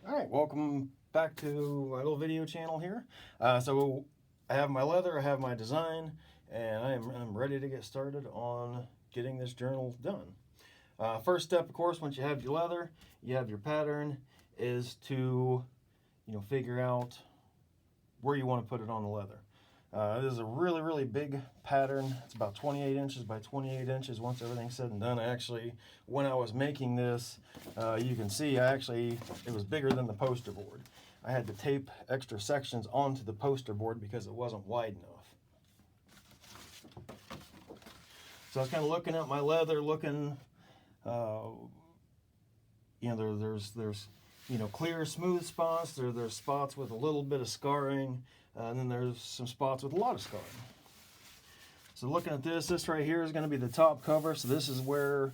All right, welcome back to my little video channel here. So I have my leather, I have my design, and I'm ready to get started on getting this journal done. First step, of course, once you have your leather, you have your pattern, is to figure out where you want to put it on the leather. This is a really big pattern. It's about 28 inches by 28 inches once everything's said and done. Actually, when I was making this, you can see it was bigger than the poster board. I had to tape extra sections onto the poster board because it wasn't wide enough. So I was kind of looking at my leather, looking, there's clear, smooth spots. There's spots with a little bit of scarring, and then there's some spots with a lot of scarring. So looking at this right here is going to be the top cover. So this is where,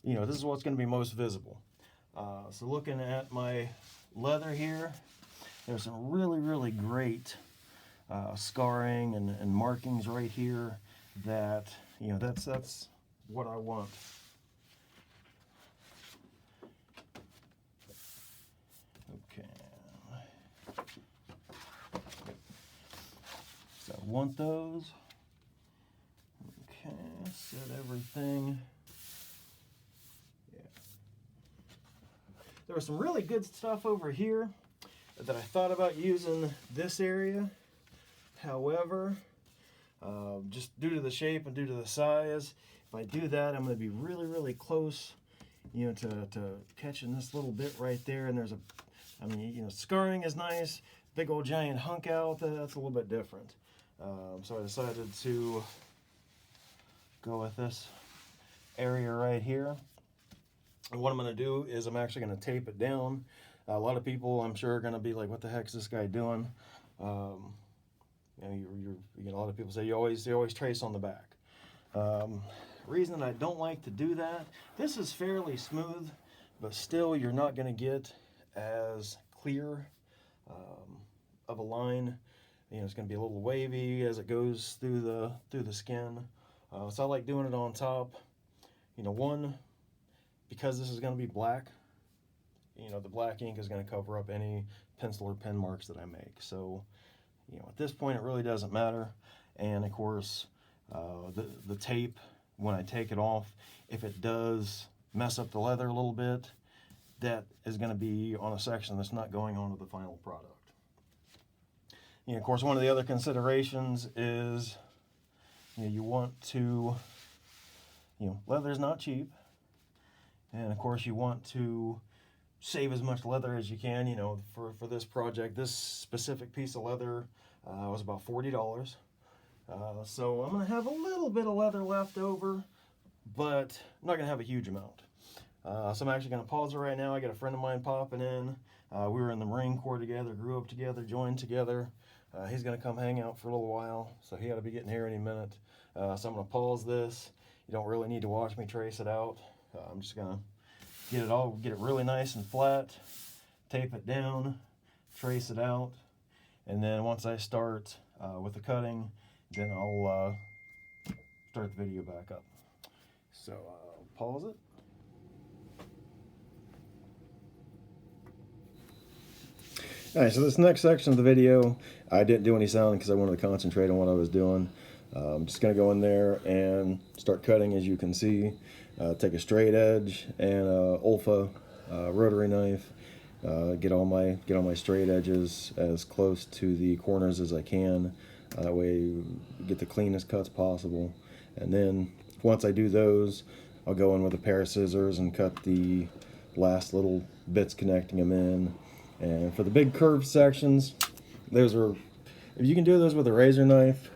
this is what's going to be most visible. So looking at my leather here, there's some really great scarring and markings right here that, that's what I want. Okay. So I want those. Okay, set everything. Yeah. There was some really good stuff over here that I thought about using this area. However, just due to the shape and due to the size, if I do that, I'm going to be really close, to catching this little bit right there. And there's scarring is nice. Big old giant hunk out, that's a little bit different. So I decided to go with this area right here. And what I'm going to do is I'm actually going to tape it down. A lot of people, I'm sure, are going to be like, "What the heck is this guy doing?" A lot of people say you always trace on the back. Reason I don't like to do that, this is fairly smooth, but still you're not going to get as clear of a line. It's going to be a little wavy as it goes through the skin. So I like doing it on top. One, because this is going to be black. The black ink is going to cover up any pencil or pen marks that I make. So, at this point, it really doesn't matter. And of course, the tape, when I take it off, if it does mess up the leather a little bit, that is going to be on a section that's not going onto the final product. Of course, one of the other considerations is, you want to, leather's not cheap. And of course, you want to save as much leather as you can. For this project, this specific piece of leather was about $40. So I'm going to have a little bit of leather left over, but I'm not going to have a huge amount. So I'm actually going to pause it right now. I got a friend of mine popping in. We were in the Marine Corps together, grew up together, joined together. He's going to come hang out for a little while, so he ought to be getting here any minute. So I'm going to pause this. You don't really need to watch me trace it out. I'm just going to get it really nice and flat, tape it down, trace it out, and then once I start with the cutting, then I'll start the video back up. So I'll pause it. Alright, so this next section of the video, I didn't do any sound because I wanted to concentrate on what I was doing. I'm just going to go in there and start cutting, as you can see. Take a straight edge and a Olfa rotary knife. Get all my straight edges as close to the corners as I can. That way you get the cleanest cuts possible. And then once I do those, I'll go in with a pair of scissors and cut the last little bits connecting them in. And for the big curved sections, if you can do those with a razor knife,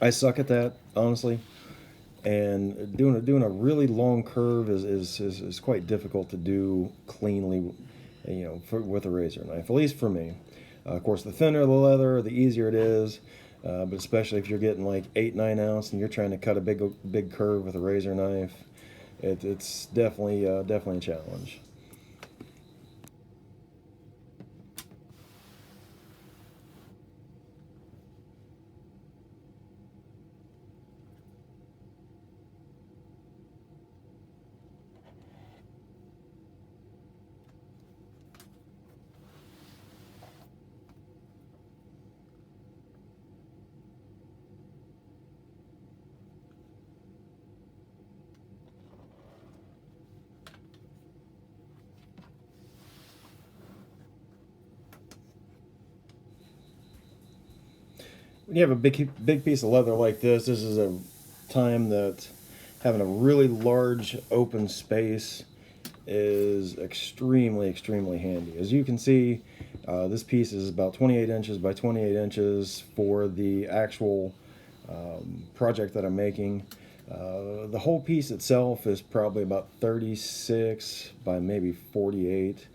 I suck at that, honestly. And doing a really long curve is quite difficult to do cleanly, with a razor knife, at least for me. Of course, the thinner the leather, the easier it is. But especially if you're getting like 8-9 ounce and you're trying to cut a big curve with a razor knife, it's definitely a challenge. when you have a big piece of leather like this is a time that having a really large open space is extremely handy. As you can see, this piece is about 28 inches by 28 inches for the actual project that I'm making. The whole piece itself is probably about 36 by maybe 48.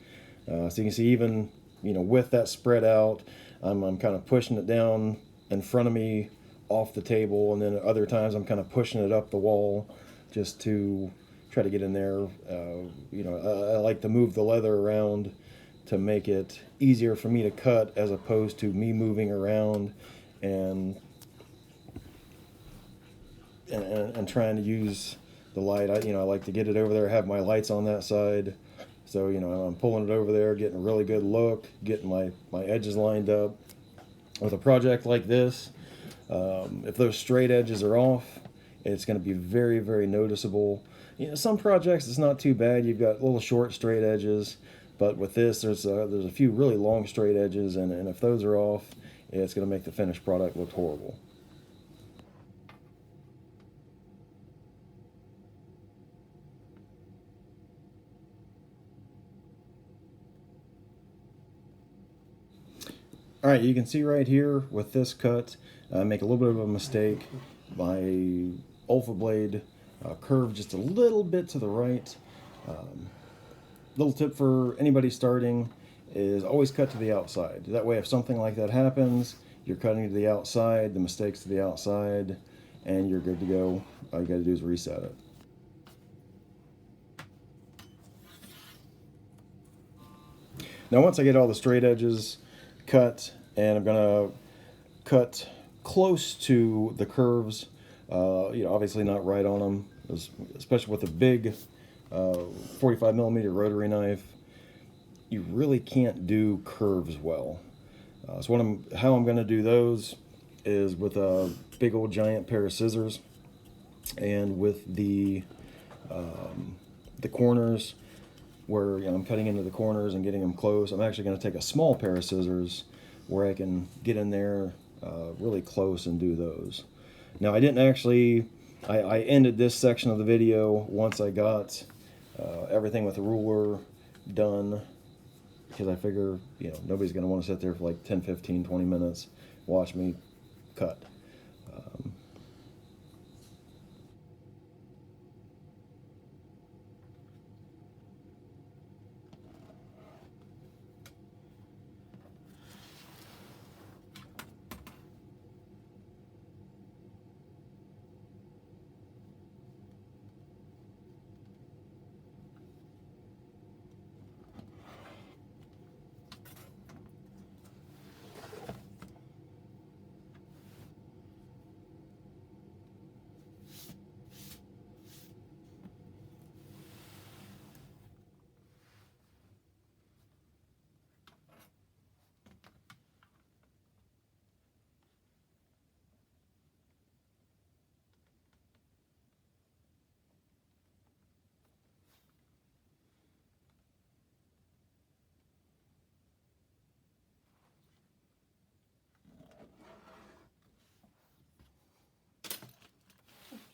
So you can see, even with that spread out, I'm kind of pushing it down in front of me off the table, and then other times I'm kind of pushing it up the wall just to try to get in there. I like to move the leather around to make it easier for me to cut, as opposed to me moving around and trying to use the light. I like to get it over there, have my lights on that side. So, I'm pulling it over there, getting a really good look, getting my edges lined up. With a project like this, if those straight edges are off, it's going to be very noticeable. Some projects it's not too bad. You've got little short straight edges, but with this, there's a few really long straight edges, and if those are off, it's going to make the finished product look horrible. All right, you can see right here with this cut, make a little bit of a mistake. My Olfa blade curved just a little bit to the right. Little tip for anybody starting is always cut to the outside. That way, if something like that happens, you're cutting to the outside, the mistake's to the outside, and you're good to go. All you got to do is reset it. Now, once I get all the straight edges cut, and I'm gonna cut close to the curves, obviously not right on them, especially with a big 45 millimeter rotary knife. You really can't do curves well. So how I'm gonna do those is with a big old giant pair of scissors, and with the corners, where I'm cutting into the corners and getting them close, I'm actually going to take a small pair of scissors where I can get in there really close and do those. Now, I didn't actually, I ended this section of the video once I got everything with the ruler done, because I figure, nobody's going to want to sit there for like 10, 15, 20 minutes, watch me cut.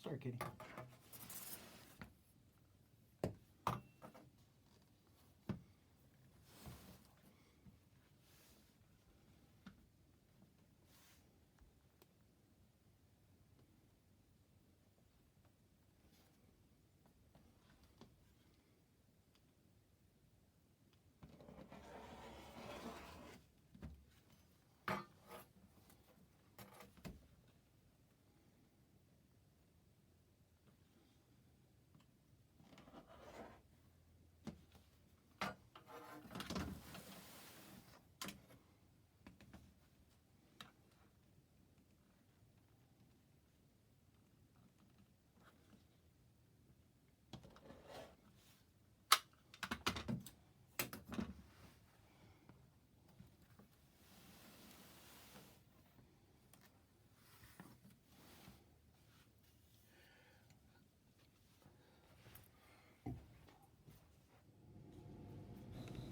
Sorry, kitty.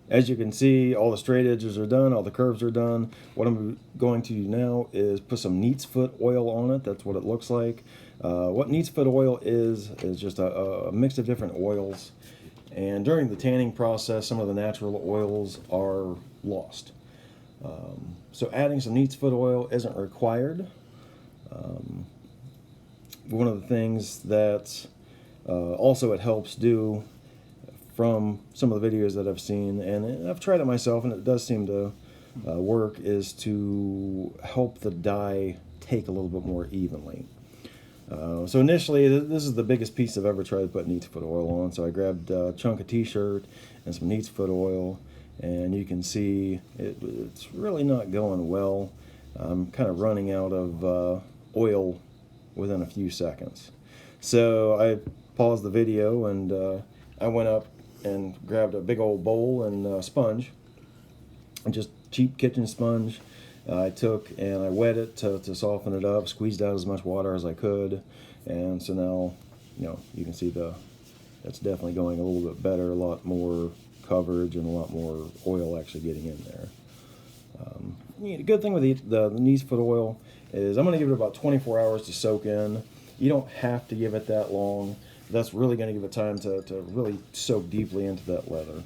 As you can see, all the straight edges are done, all the curves are done. What I'm going to do now is put some neat's foot oil on it. That's what it looks like. What neat's foot oil is just a mix of different oils. And during the tanning process, some of the natural oils are lost. So adding some neat's foot oil isn't required. One of the things that also it helps do from some of the videos that I've seen, and I've tried it myself and it does seem to work, is to help the dye take a little bit more evenly. So initially, this is the biggest piece I've ever tried to put neat's foot oil on. So I grabbed a chunk of t-shirt and some neat's foot oil, and you can see it's really not going well. I'm kind of running out of oil within a few seconds. So I paused the video and I went up and grabbed a big old bowl and a sponge, and just cheap kitchen sponge. I took and I wet it to soften it up, squeezed out as much water as I could, and so now, you can see that's definitely going a little bit better, a lot more coverage and a lot more oil actually getting in there. The good thing with the neat's foot oil is I'm going to give it about 24 hours to soak in. You don't have to give it that long. That's really going to give it time to really soak deeply into that leather.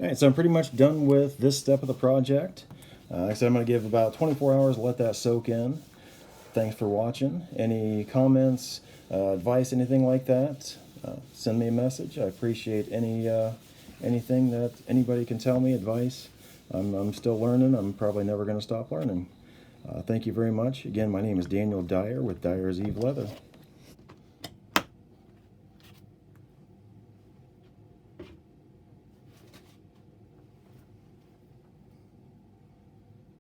Alright, so I'm pretty much done with this step of the project. Like I said, I'm going to give about 24 hours to let that soak in. Thanks for watching. Any comments, advice, anything like that, send me a message. I appreciate anything that anybody can tell me, advice. I'm still learning. I'm probably never going to stop learning. Thank you very much. Again, my name is Daniel Dyer with Dyer's Eve Leather.